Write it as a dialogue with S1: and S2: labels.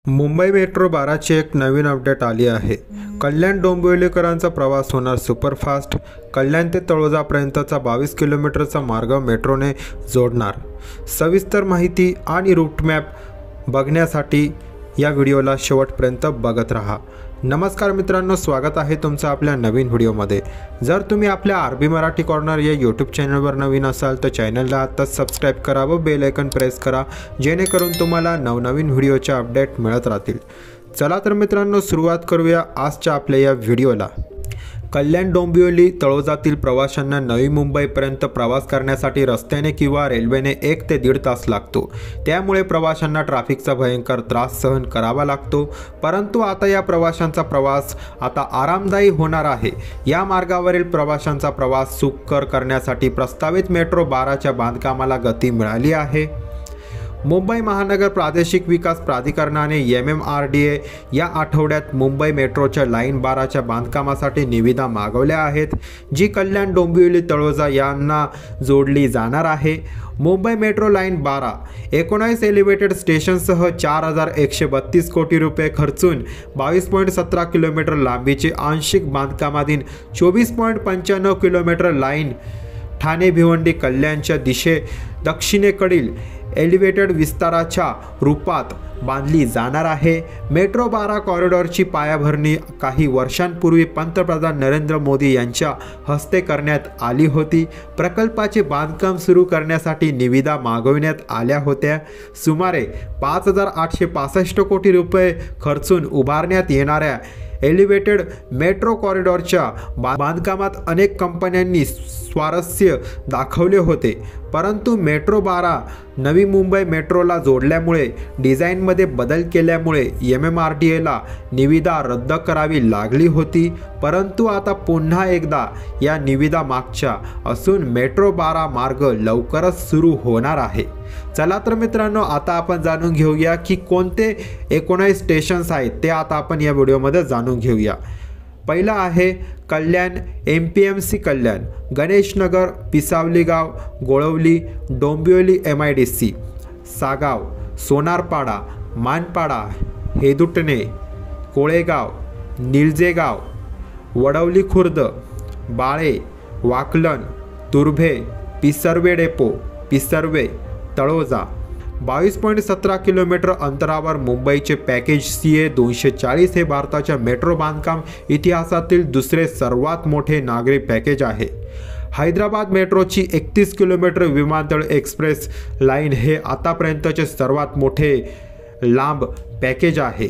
S1: Mumbai metro 12ची एक नवीन update आली आहे। कल्याण डोंबिवलीकरांचा प्रवास होणार सुपरफास्ट। कल्याण ते तळोजापर्यंतचा 22 किलोमीटरचा मार्ग मेट्रोने जोडणार। सविस्तर माहिती आणि रूट मॅप बघण्यासाठी या व्हिडिओला शेवटपर्यंत बघत राहा। नमस्कार मित्रांनो, स्वागत आहे तुमचं आपल्या नवीन व्हिडिओमध्ये। जर तुम्ही आपल्या आरबी मराठी कॉर्नर या यूट्यूब चॅनलवर नवीन असाल तर चॅनलला आत्ताच सबस्क्राईब करा व बेल आयकॉन प्रेस करा, जेणेकरून तुम्हाला नवनवीन व्हिडिओचे अपडेट मिळत राहतील। चला तर मित्रांनो, सुरुवात करूया आजच्या आपल्या या व्हिडिओला। कल्याण डोंबिवली तळोजातील प्रवाशांना नवी मुंबईपर्यंत प्रवास करण्यासाठी रस्त्याने किंवा रेल्वेने 1 ते 1.5 तास लागतो। त्यामुळे प्रवाशांना ट्रॅफिकचा भयंकर त्रास सहन करावा लागतो। परंतु आता या प्रवाशांचा प्रवास आता आरामदायी होणार आहे। या मार्गावरील प्रवाशांचा प्रवास सुखकर करण्यासाठी प्रस्तावित मेट्रो 12च्या बांधकामाला गती मिळाली आहे। मुंबई महानगर प्रादेशिक विकास प्राधिकरणाने MMRDA या आठवड्यात मुंबई मेट्रोच्या लाईन 12च्या बांधकामासाठी निविदा मागवल्या आहेत, जी कल्याण डोंबिवली तळोजा यांना जोडली जाणार आहे। मुंबई मेट्रो लाईन 12 19 एलिव्हेटेड स्टेशनसह 4132 कोटी रुपये खर्चून 22.17 किलोमीटर लांबीची आंशिक बांधकामाधीन 24.95 किलोमीटर लाईन ठाणे भिवंडी कल्याणच्या दक्षिणेकडील एलिव्हेटेड विस्ताराच्या रूपात बांधली जाणार आहे। मेट्रो 12 कॉरिडॉरची पायाभरणी काही वर्षांपूर्वी पंतप्रधान नरेंद्र मोदी यांच्या हस्ते करण्यात आली होती। प्रकल्पाचे बांधकाम सुरू करण्यासाठी निविदा मागवण्यात आल्या होत्या। सुमारे 5865 कोटी रुपये खर्चून उभारण्यात येणाऱ्या एलिव्हेटेड मेट्रो कॉरिडॉरच्या बांधकामात अनेक कंपन्यांनी स्वारस्य दाखवले होते, परंतु मेट्रो 12 नवी मुंबई मेट्रोला जोडल्यामुळे डिझाईनमध्ये बदल केल्यामुळे MMRDAला निविदा रद्द करावी लागली होती। परंतु आता पुन्हा एकदा या निविदा मागच्या असून मेट्रो 12 मार्ग लवकरच सुरू होणार आहे। चला तर मित्रांनो, आता आपण जाणून घेऊया की कोणते 19 स्टेशन्स आहेत ते आता आपण या व्हिडिओमध्ये जाणून घेऊया। पहिला आहे कल्याण MPMC कल्याण, गणेशनगर, पिसावली गाव, गोळवली, डोंबिवली MIDC, सागाव, सोनारपाडा, मानपाडा, हेदुटणे, कोळेगाव, निलजेगाव, वडवली खुर्द, बाळे, वाकलन, तुर्भे, पिसर्वे डेपो, पिसर्वे, तळोजा। 22.17 किलोमीटर अंतरावर मुंबईचे पॅकेज CA 240 हे भारताच्या मेट्रो बांधकाम इतिहासातील दुसरे सर्वात मोठे नागरी पॅकेज आहे। हैदराबाद मेट्रोची 31 किलोमीटर विमानतळ एक्सप्रेस लाईन हे आतापर्यंतचे सर्वात मोठे लांब पॅकेज आहे।